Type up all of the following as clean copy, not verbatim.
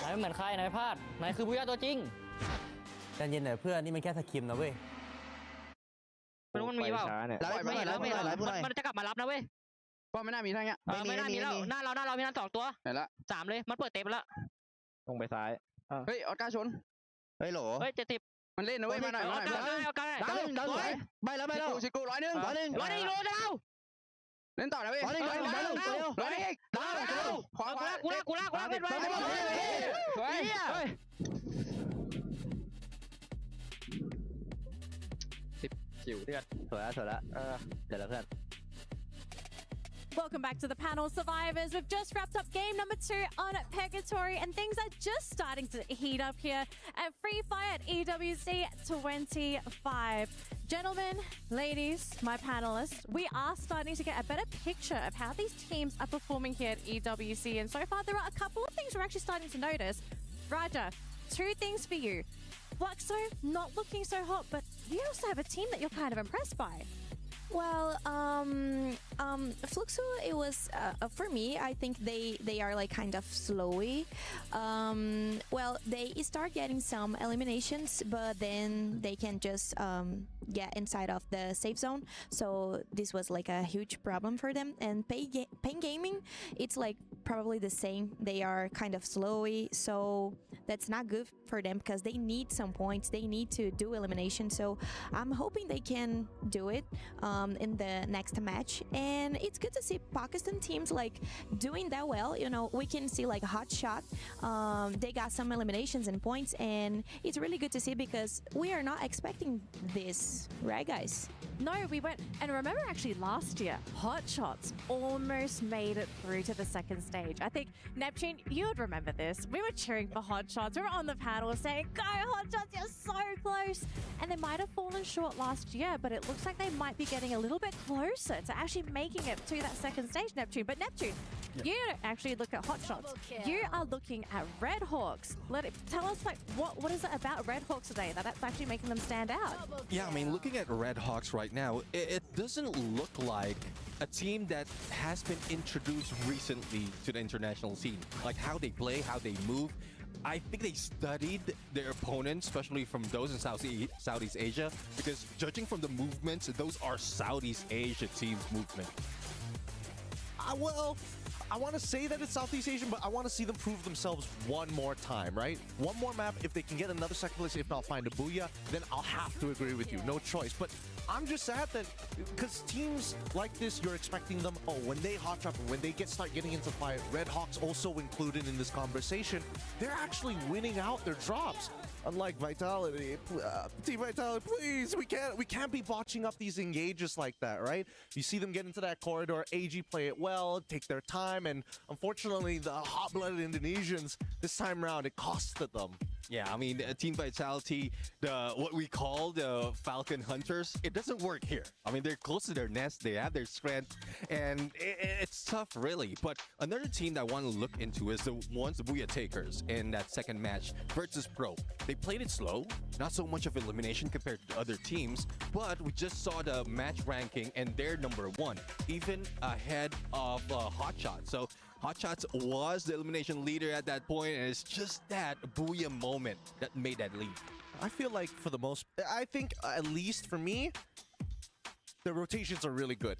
นายไม่เหมือนใครนายพลาดนายคือบุญญาตัวจริงใจเย็นหน่อยเพื่อนนี่มันแค่สกิมนะเว้ยไม่รู้มันมีเปล่ามันจะกลับมารับนะเว้ยว่าไม่น่ามีทั้งเงี้ยไม่น่ามีแล้วหน้าเรามีนั่น2ตัวไหนละ3เลยมันเปิดเต็มแล้วลงไปซ้ายเฮ้ยออสการ์ชนเฮ้ยโหลเฮ้ย70มันเล่นนะเว้ยมาหน่อยออสการ์ดาวใบแล้วชิกู100100โลดาวเล่นต่อนะเว้ย100ดาวขวากูลากเป็นไปสวยจิ๋วเดือดสวยแล้วเดี๋ยวแล้วเพื่อน Welcome back to the panel, survivors. We've just wrapped up game number 2 on Purgatory, and things are just starting to heat up here at Free Fire at EWC 25. Gentlemen, ladies, my panelists, we are starting to get a better picture of how these teams are performing here at EWC, and so far there are a couple of things we're actually starting to notice. Raja, 2 things for you. Fluxo, not looking so hot, but you also have a team that you're kind of impressed by. Well, Fluxo, it was for me. I think they are like kind of slowy. Well, they start getting some eliminations, but then they can just get inside of the safe zone. So this was like a huge problem for them. And Pain Gaming, it's like probably the same. They are kind of slowy, so that's not good for them because they need some points. They need to do elimination. So I'm hoping they can do it in the next match. And it's good to see Pakistan teams like doing that well. You know, we can see like Hot Shot. They got some eliminations and points, and it's really good to see because we are not expecting this, right, guys? No, we went, and remember actually last year, Hot Shots almost made it through to the second stage. I think, Neptune, you would remember this. We were cheering for Hot Shots. We were on the panel saying, go Hot Shots, you're so close. And they might have fallen short last year, but it looks like they might be getting a little bit closer to actually making it to that second stage, Neptune. But Neptune, you don't actually look at Hot Shots. You are looking at Red Hawks. Tell us, like, what is it about Red Hawks today that's actually making them stand out? Yeah, I mean, looking at Red Hawks right now, it doesn't look like a team that has been introduced recently to the international scene. Like how they play, how they move. I think they studied their opponents, especially from those in Southeast Asia, because judging from the movements, those are Southeast Asia teams' movement. Well, I want to say that it's Southeast Asian, but I want to see them prove themselves one more time, right? One more map. If they can get another second place, if not find a booyah, then I'll have to agree with you. No choice. But I'm just sad that because teams like this, you're expecting them, oh, when they hot trap, when they start getting into fight, Red Hawks also included in this conversation, they're actually winning out their drops. Unlike Vitality, Team Vitality, please, we can't be botching up these engages like that, right? You see them get into that corridor, AG play it well, take their time, and unfortunately, the hot-blooded Indonesians, this time around, it costed them. Yeah, I mean, Team Vitality, what we call the Falcon Hunters, it doesn't work here. I mean, they're close to their nest, they have their strength, and it's tough, really. But another team that I want to look into is the Booyah Takers in that second match, Virtus Pro. They played it slow, not so much of elimination compared to other teams, but we just saw the match ranking, and they're #1, even ahead of Hot Shot. So Hot Shots was the elimination leader at that point, and it's just that booyah moment that made that lead. I feel like I think at least for me, the rotations are really good.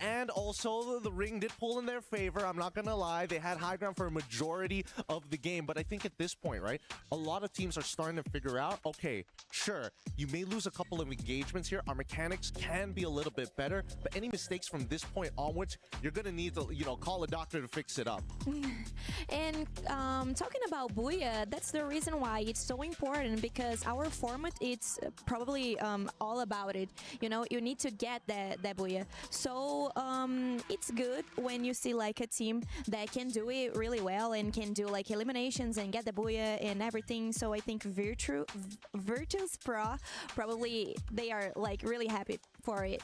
And also the ring did pull in their favor. I'm not gonna lie, they had high ground for a majority of the game. But I think at this point, right, a lot of teams are starting to figure out, okay, sure, you may lose a couple of engagements here. Our mechanics can be a little bit better, but any mistakes from this point onwards, you're gonna need to, call a doctor to fix it up. And talking about Booyah, that's the reason why it's so important, because our format, it's probably all about it. You need to get that Booyah. So it's good when you see like a team that can do it really well and can do like eliminations and get the Booyah and everything. So I think Virtus Pro, probably they are like really happy for it.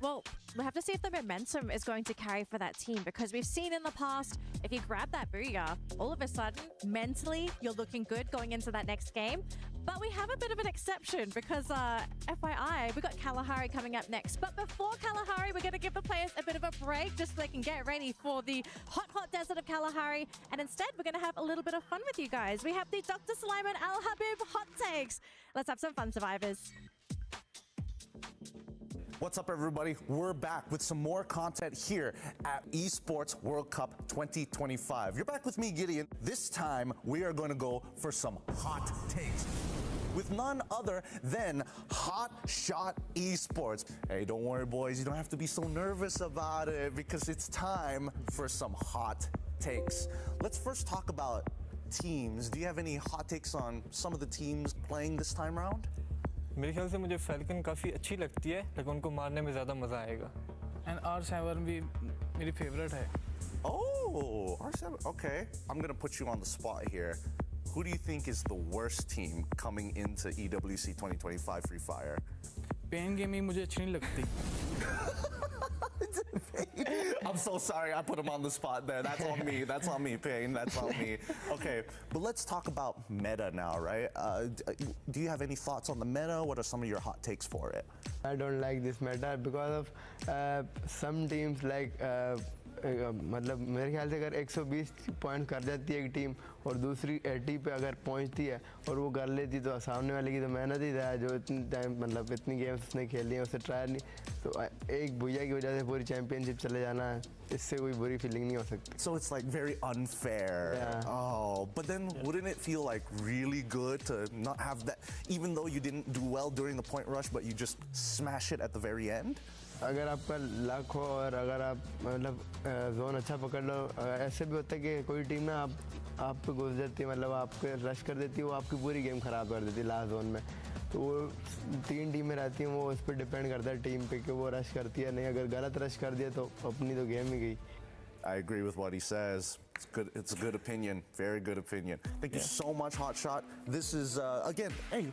Well, we have to see if the momentum is going to carry for that team, because we've seen in the past, if you grab that booyah, all of a sudden, mentally, you're looking good going into that next game. But we have a bit of an exception because, FYI, we got Kalahari coming up next. But before Kalahari, we're going to give the players a bit of a break just so they can get ready for the hot, hot desert of Kalahari. And instead, we're going to have a little bit of fun with you guys. We have the Dr. Sulaiman Al Habib hot takes. Let's have some fun, survivors. What's up, everybody? We're back with some more content here at Esports World Cup 2025. You're back with me, Gideon. This time, we are going to go for some hot takes with none other than Hot Shot Esports. Hey, don't worry, boys. You don't have to be so nervous about it because it's time for some hot takes. Let's first talk about teams. Do you have any hot takes on some of the teams playing this time round? मेरे ख्याल से मुझे falcon काफ़ी अच्छी लगती है लेकिन उनको मारने में ज़्यादा मज़ा आएगा एंड R7 भी मेरी फेवरेट है Oh, R7. Okay. I'm going to put you on the spot here. Who do you think is the worst team coming into EWC 2025 Free Fire? पेन गेमिंग मुझे अच्छी नहीं लगती I'm so sorry I put him on the spot there. That's on me. That's on me, Payne. That's on me. Okay, but let's talk about meta now, right? Do you have any thoughts on the meta? What are some of your hot takes for it? I don't like this meta because of some teams like मतलब मेरे ख्याल से अगर 120 point कर जाती है एक team और दूसरी 80 पे अगर पहुंचती है और वो कर लेती तो सामने वाले की तो मेहनत ही था जो इतनी टाइम मतलब इतनी गेम्स उसने खेली हैं उससे ट्राई नहीं तो एक भुइया की वजह से पूरी चैंपियनशिप चले जाना है इससे कोई बुरी फीलिंग नहीं हो सकती So it's like very unfair. Yeah. Oh, but then wouldn't it feel like really good to not have that, even though you didn't do well during the point rush, but you just smash it at the very end? अगर आपका luck हो और अगर आप मतलब zone अच्छा पकड़ लो ऐसे भी होता है कि कोई टीम ना आप पे घुस जाती है मतलब आपके रश कर देती है वो आपकी पूरी गेम ख़राब कर देती है लास्ट जोन में तो वो 3 टीमें रहती हैं वो उस पर डिपेंड करता है टीम पे कि वो रश करती है नहीं अगर गलत रश कर दिया तो अपनी तो गेम ही गई I agree with what he says. It's good. It's a good opinion. Very good opinion. Thank you so much, Hotshot. This is again. Hey,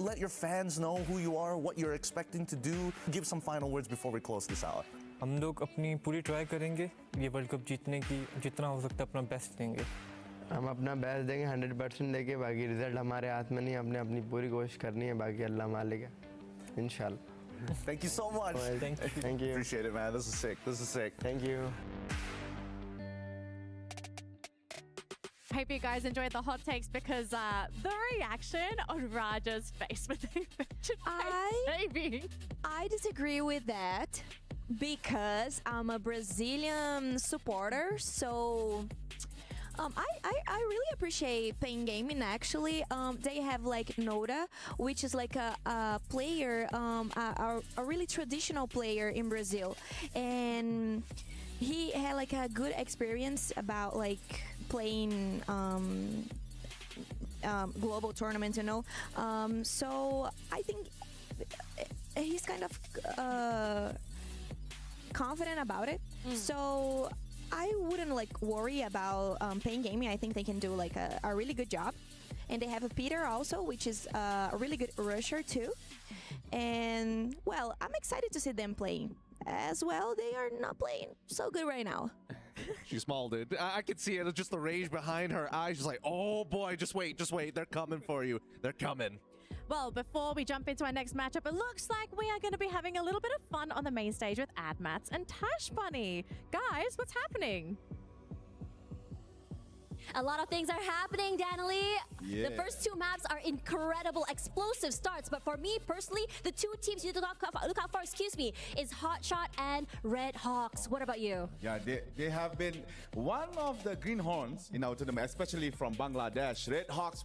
let your fans know who you are, what you're expecting to do. Give some final words before we close this out. हम लोग अपनी पूरी try करेंगे ये world cup जीतने की जितना हो सकता है अपना बेस्ट देंगे हम अपना बेस्ट देंगे 100% देंगे बाकी रिजल्ट हमारे हाथ में नहीं हमने अपनी पूरी कोशिश करनी है बाकी अल्लाह मालिक है इंशाल्लाह Thank you so much. Thank you. Appreciate it, man. This is sick. This is sick. Thank you. Hope you guys enjoyed the hot takes because the reaction on Raja's face when they mentioned baby. I disagree with that because I'm a Brazilian supporter, so I really appreciate Pain Gaming actually. They have like Noda, which is like a player, a really traditional player in Brazil, and he had like a good experience about like playing global tournaments, you know. So I think he's kind of confident about it. So I wouldn't like worry about Pain Gaming. I think they can do like a really good job. And they have a Peter also, which is a really good rusher too. And well, I'm excited to see them playing as well. They are not playing so good right now. She smiled it. I could see it. It's just the rage behind her eyes. She's like, oh boy, just wait. They're coming for you. They're coming. Well, before we jump into our next matchup, it looks like we are going to be having a little bit of fun on the main stage with Admats and Tash Bunny. Guys, what's happening? A lot of things are happening, Danilee. Yeah. The first 2 maps are incredible, explosive starts. But for me personally, the 2 teams you need to look out for, is Hotshot and Red Hawks. What about you? Yeah, they have been one of the greenhorns in our tournament, especially from Bangladesh. Red Hawks